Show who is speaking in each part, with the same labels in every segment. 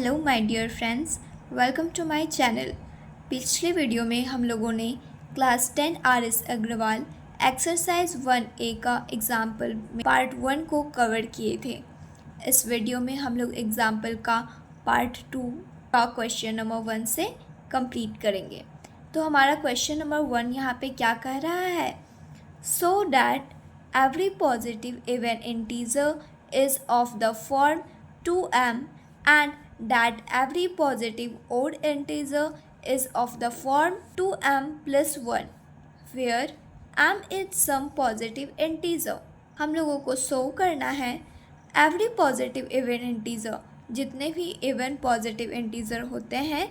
Speaker 1: Hello my dear friends, welcome to my channel. पिछले video में हम लोगों ने class 10 RS. Agarwal exercise 1A का एग्ज़ाम्पल में पार्ट 1 को कवर किए थे। इस वीडियो में हम लोग एग्ज़ाम्पल का पार्ट 2 का क्वेश्चन नंबर 1 से कंप्लीट करेंगे। तो हमारा क्वेश्चन नंबर 1 यहाँ पे क्या कह रहा है? So that every positive even integer is of the form 2m and that every positive odd integer is of the form 2m plus 1 where m is some positive integer। हम लोगों को show करना है every positive even integer, जितने भी even positive integer होते हैं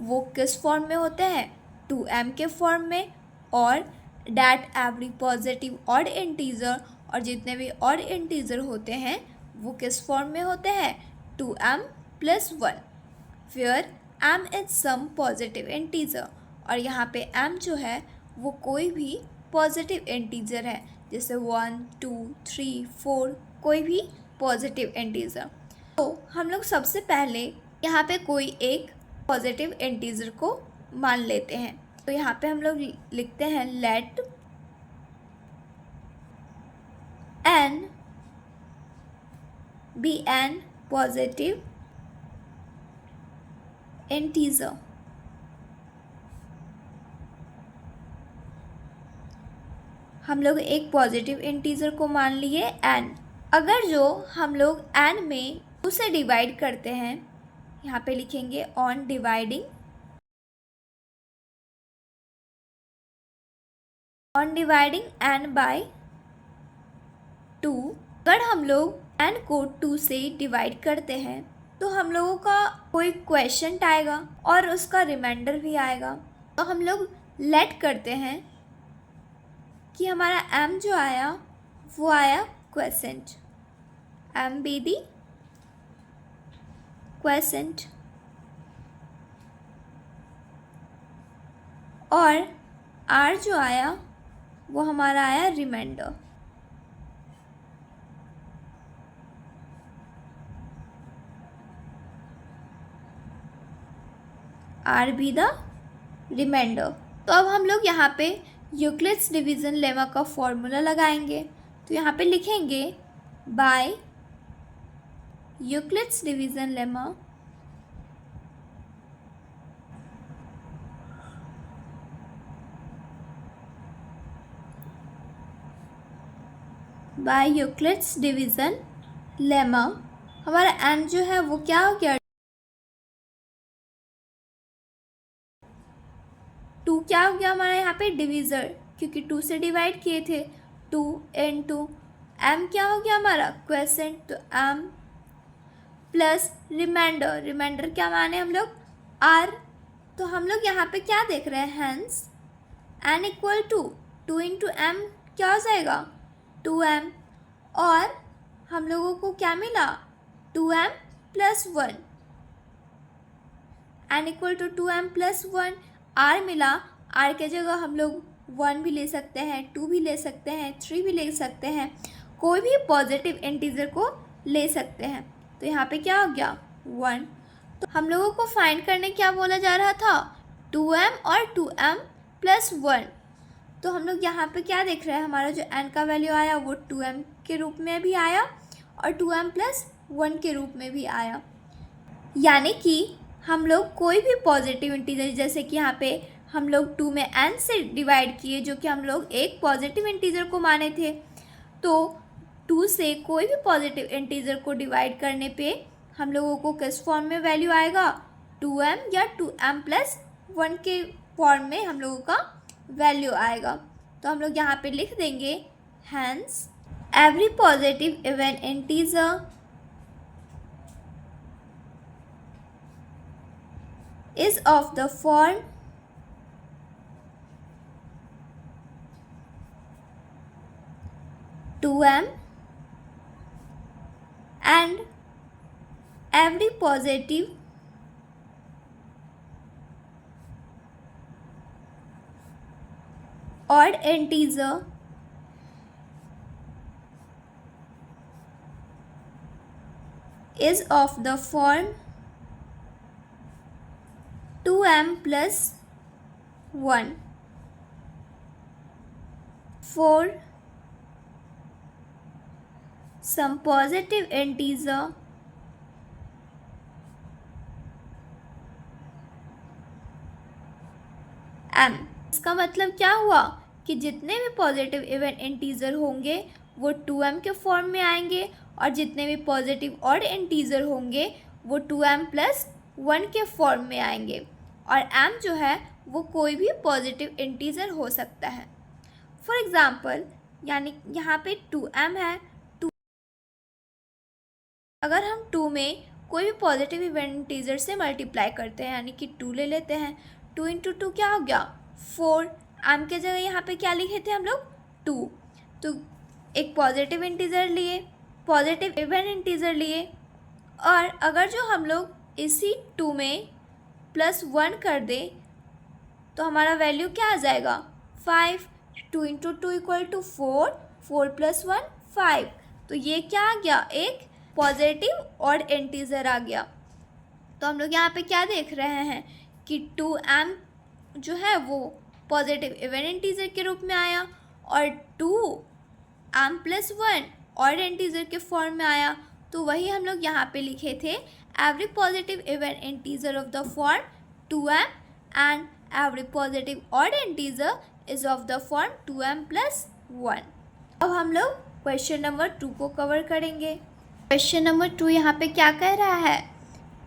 Speaker 1: वो किस फॉर्म में होते हैं? 2m के फॉर्म में। और that every positive odd integer, और जितने भी ऑड इंटीजर होते हैं वो किस फॉर्म में होते हैं? 2m plus 1 where m is some positive integer. और यहाँ पे m जो है वो कोई भी पॉजिटिव इंटीजर है, जैसे 1 2 3 4 कोई भी पॉजिटिव इंटीजर। तो हम लोग सबसे पहले यहाँ पे कोई एक पॉजिटिव इंटीजर को मान लेते हैं। तो यहाँ पे हम लोग लिखते हैं late n be an positive integer। हम लोग एक पॉजिटिव इंटीजर को मान लिए n। अगर जो हम लोग n में 2 से डिवाइड करते हैं, यहाँ पे लिखेंगे ऑन डिवाइडिंग n बाय 2। अगर हम लोग n को 2 से डिवाइड करते हैं तो हम लोगों का कोई क्वेश्चन आएगा और उसका रिमाइंडर भी आएगा। तो हम लोग लेट करते हैं कि हमारा m जो आया वो आया quotient, m be the quotient, और r जो आया वो हमारा आया remainder. r be the remainder. तो अब हम लोग यहाँ पे यूक्लिड्स डिवीज़न लेमा का फॉर्मूला लगाएंगे। तो यहाँ पे लिखेंगे by Euclid's division lemma by Euclid's division lemma हमारा n जो है वो क्या हो गया? 2 क्या हो गया हमारा यहाँ पे? डिवीज़र, क्योंकि 2 से डिवाइड किए थे। 2 into m क्या हो गया हमारा? क्वेसेंट। तो m प्लस रिमाइंडर, रिमाइंडर क्या माने हम लोग? r। तो हम लोग यहाँ पे क्या देख रहे हैं? Hence n equal to 2 into m क्या हो जाएगा? 2m। और हम लोगों को क्या मिला? 2m plus 1। n equal to 2m plus 1 r मिला। r के जगह हम लोग 1 भी ले सकते हैं, 2 भी ले सकते हैं, 3 भी ले सकते हैं, कोई भी पॉजिटिव इंटीजर को ले सकते हैं। तो यहाँ पे क्या हो गया? 1। तो हम लोगों को फाइंड करने क्या बोला जा रहा था? 2m और 2m प्लस 1। तो हम लोग यहाँ पे क्या देख रहे हैं? हमारा जो n का वैल्यू आया वो 2m के रूप में भी आया और 2m प्लस 1 के रूप में भी आया। यानी कि हम लोग कोई भी पॉजिटिव इंटीजर, जैसे कि यहाँ पे हम लोग 2 में n से डिवाइड किए, जो कि हम लोग एक पॉजिटिव इंटीजर को माने थे। तो 2 से कोई भी पॉजिटिव इंटीजर को डिवाइड करने पे हम लोगों को किस फॉर्म में वैल्यू आएगा? 2m या 2m प्लस 1 के फॉर्म में हम लोगों का वैल्यू आएगा। तो हम लोग यहाँ पे लिख देंगे hence every positive even integer is of the form 2m and every positive odd integer is of the form 2m plus 1 for some positive integer m। इसका मतलब क्या हुआ कि जितने भी पॉजिटिव इवन इंटीजर होंगे वो 2m के फॉर्म में आएंगे और जितने भी पॉजिटिव ऑड इंटीजर होंगे वो 2m प्लस 1 के फॉर्म में आएंगे। और m जो है वो कोई भी पॉजिटिव इंटीजर हो सकता है। फॉर एग्ज़ाम्पल यानी यहाँ पे 2m है, अगर हम 2 में कोई भी पॉजिटिव इवन इंटीजर से मल्टीप्लाई करते हैं यानी कि 2 ले लेते हैं, 2 इंटू 2 क्या हो गया 4। m के जगह यहाँ पे क्या लिखे थे हम लोग 2। तो एक पॉजिटिव इंटीजर लिए, पॉजिटिव इवन इंटीजर लिए, और अगर जो हम लोग इसी 2 में प्लस 1 कर दें तो हमारा वैल्यू क्या आ जाएगा 5। 2 इंटू 2 इक्वल टू 4, 4 प्लस 1 5। तो ये क्या आ गया एक पॉजिटिव और इंटीजर आ गया। तो हम लोग यहाँ पे क्या देख रहे हैं कि 2m जो है वो पॉजिटिव इवन इंटीजर के रूप में आया और 2m प्लस 1 और इंटीजर के फॉर्म में आया। तो वही हम लोग यहाँ पे लिखे थे every positive even integer of the form 2m and every positive odd integer is of the form 2m plus 1। अब हम लोग क्वेश्चन नंबर 2 को कवर करेंगे। क्वेश्चन नंबर 2 यहाँ पे क्या कह रहा है,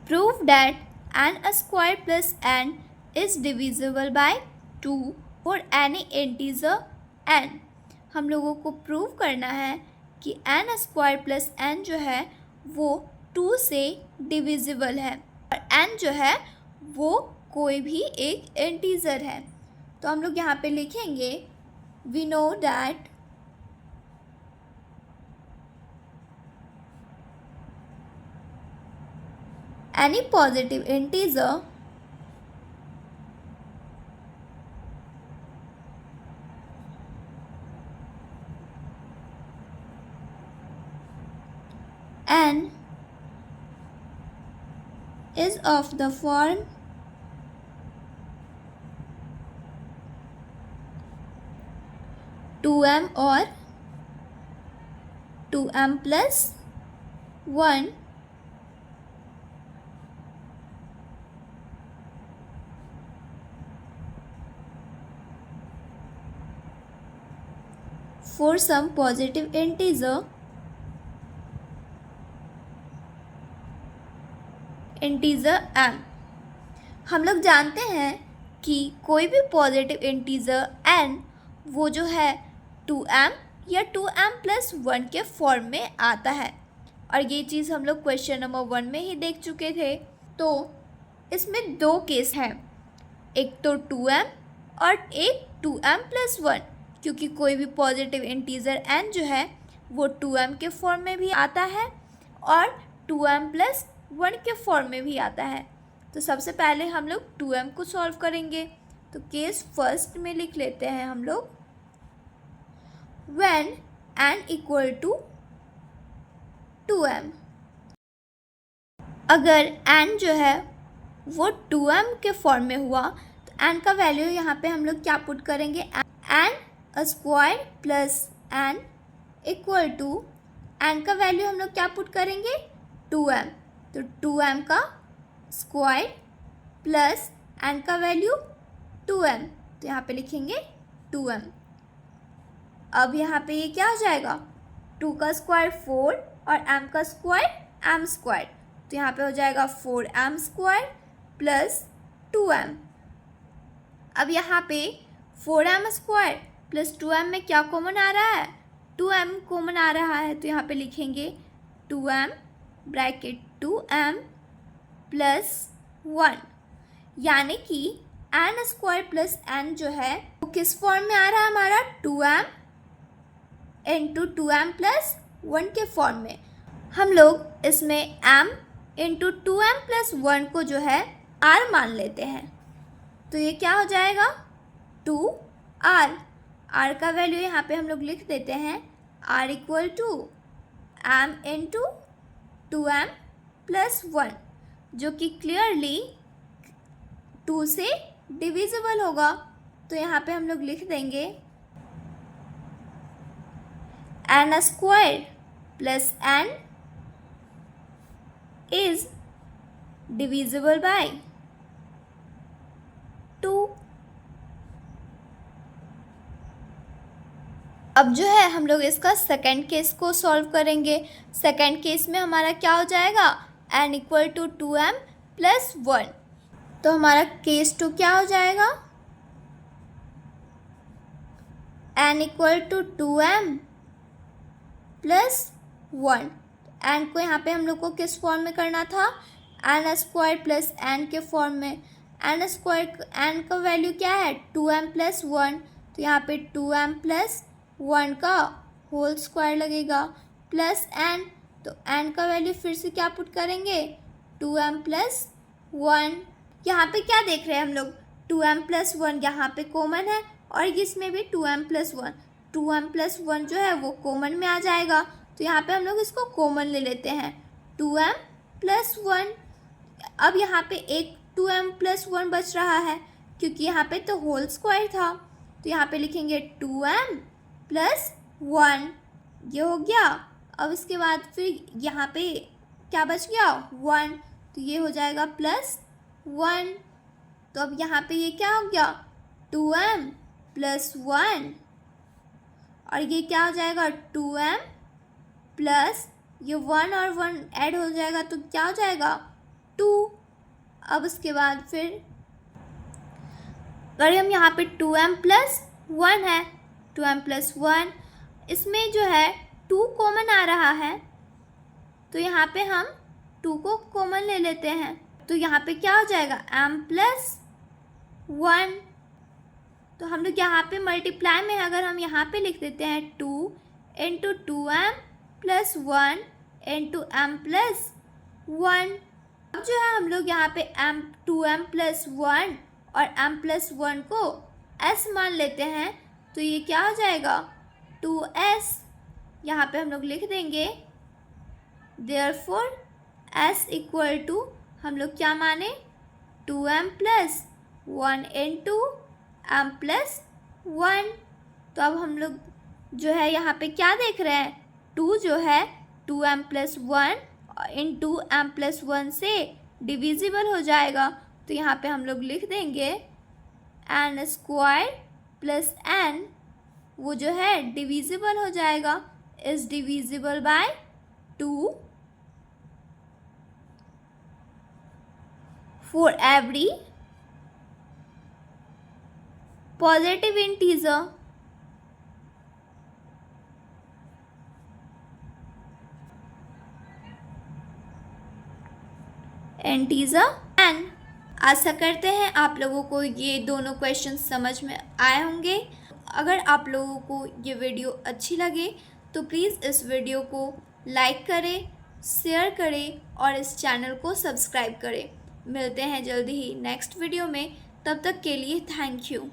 Speaker 1: prove that n square plus n is divisible by 2 for any integer n। हम लोगों को प्रूव करना है कि n स्क्वायर प्लस n जो है वो 2 से डिविजिबल है और n जो है वो कोई भी एक इंटीजर है। तो हम लोग यहाँ पे लिखेंगे we know that any positive integer n is of the form 2m or 2m plus 1 for some positive integer m। हम लोग जानते हैं कि कोई भी पॉजिटिव इंटीजर n वो जो है 2m या 2m प्लस 1 के फॉर्म में आता है और ये चीज़ हम लोग क्वेश्चन नंबर 1 में ही देख चुके थे। तो इसमें दो केस हैं, एक तो 2m और एक 2m प्लस 1, क्योंकि कोई भी पॉजिटिव इंटीजर n जो है वो 2m के फॉर्म में भी आता है और 2m प्लस 1 के फॉर्म में भी आता है। तो सबसे पहले हम लोग 2m को सॉल्व करेंगे। तो केस फर्स्ट में लिख लेते हैं हम लोग when n equal to 2m। अगर n जो है वो 2m के फॉर्म में हुआ तो n का वैल्यू यहाँ पे हम लोग क्या पुट करेंगे, n square plus n equal to n का वैल्यू हम लोग क्या पुट करेंगे 2m। तो 2m का स्क्वायर प्लस n का वैल्यू 2m, तो यहाँ पे लिखेंगे 2m। अब यहाँ पे ये क्या हो जाएगा 2 का स्क्वायर 4 और m का स्क्वायर m स्क्वायर, तो यहाँ पे हो जाएगा 4m स्क्वायर प्लस 2m। अब यहाँ पे 4m स्क्वायर प्लस 2m में क्या कॉमन आ रहा है 2m कॉमन आ रहा है, तो यहाँ पे लिखेंगे 2m ब्रैकेट 2m प्लस 1, यानी कि n स्क्वायर प्लस n जो है वो किस फॉर्म में आ रहा है हमारा 2m इंटू 2m प्लस 1 के फॉर्म में। हम लोग इसमें m इंटू 2m प्लस 1 को जो है r मान लेते हैं, तो ये क्या हो जाएगा 2r। r का वैल्यू यहाँ पे हम लोग लिख देते हैं r equal to m into 2m plus 1, जो कि क्लियरली 2 से डिविजिबल होगा। तो यहाँ पे हम लोग लिख देंगे n square plus n is divisible by 2। अब जो है हम लोग इसका सेकेंड केस को सॉल्व करेंगे। सेकेंड केस में हमारा क्या हो जाएगा, n equal to 2m plus 1। तो हमारा केस 2 क्या हो जाएगा, n equal to 2m plus 1। n को यहाँ पे हम लोग को किस फॉर्म में करना था, n स्क्वायर प्लस n के फॉर्म में। n स्क्वायर n का वैल्यू क्या है 2m प्लस 1, तो यहाँ पे 2m प्लस 1 का होल स्क्वायर लगेगा प्लस n। तो n का वैल्यू फिर से क्या पुट करेंगे 2m प्लस 1। यहाँ पे क्या देख रहे हैं हम लोग 2m प्लस 1 यहाँ पे कॉमन है और इसमें भी 2m प्लस 1। 2m प्लस 1 जो है वो कॉमन में आ जाएगा, तो यहाँ पे हम लोग इसको कॉमन ले लेते हैं 2m प्लस 1। अब यहाँ पे एक 2m प्लस 1 बच रहा है क्योंकि यहाँ पे तो होल स्क्वायर था, तो यहाँ पे लिखेंगे 2m प्लस 1, ये हो गया। अब इसके बाद फिर यहाँ पे क्या बच गया 1, तो ये हो जाएगा प्लस 1। तो अब यहाँ पे ये क्या हो गया 2m प्लस 1 और ये क्या हो जाएगा 2m प्लस ये 1 और 1 ऐड हो जाएगा तो क्या हो जाएगा 2। अब उसके बाद फिर अगर हम यहाँ पे 2m प्लस 1 है, 2m प्लस 1 इसमें जो है 2 कॉमन आ रहा है, तो यहाँ पे हम 2 को कॉमन ले लेते हैं। तो यहाँ पे क्या हो जाएगा m प्लस 1। तो हम लोग यहाँ पे मल्टीप्लाई में अगर हम यहाँ पे लिख देते हैं 2 into 2m plus 1 into m plus 1। अब जो है हम लोग यहाँ पे 2m प्लस 1 और m प्लस 1 को s मान लेते हैं, तो ये क्या हो जाएगा 2s। यहाँ पे हम लोग लिख देंगे देयरफॉर s इक्वल टू हम लोग क्या माने 2m plus 1 into m plus 1। तो अब हम लोग जो है यहाँ पे क्या देख रहे हैं 2 जो है 2m plus 1 into m plus 1 से डिविजिबल हो जाएगा, तो यहाँ पे हम लोग लिख देंगे n स्क्वायर प्लस n वो जो है डिविजिबल हो जाएगा, is divisible by 2 for every positive integer n। आशा करते हैं आप लोगों को ये दोनों क्वेश्चन समझ में आए होंगे। अगर आप लोगों को ये वीडियो अच्छी लगे तो प्लीज़ इस वीडियो को लाइक करें, शेयर करें और इस चैनल को सब्सक्राइब करें। मिलते हैं जल्दी ही नेक्स्ट वीडियो में, तब तक के लिए थैंक यू।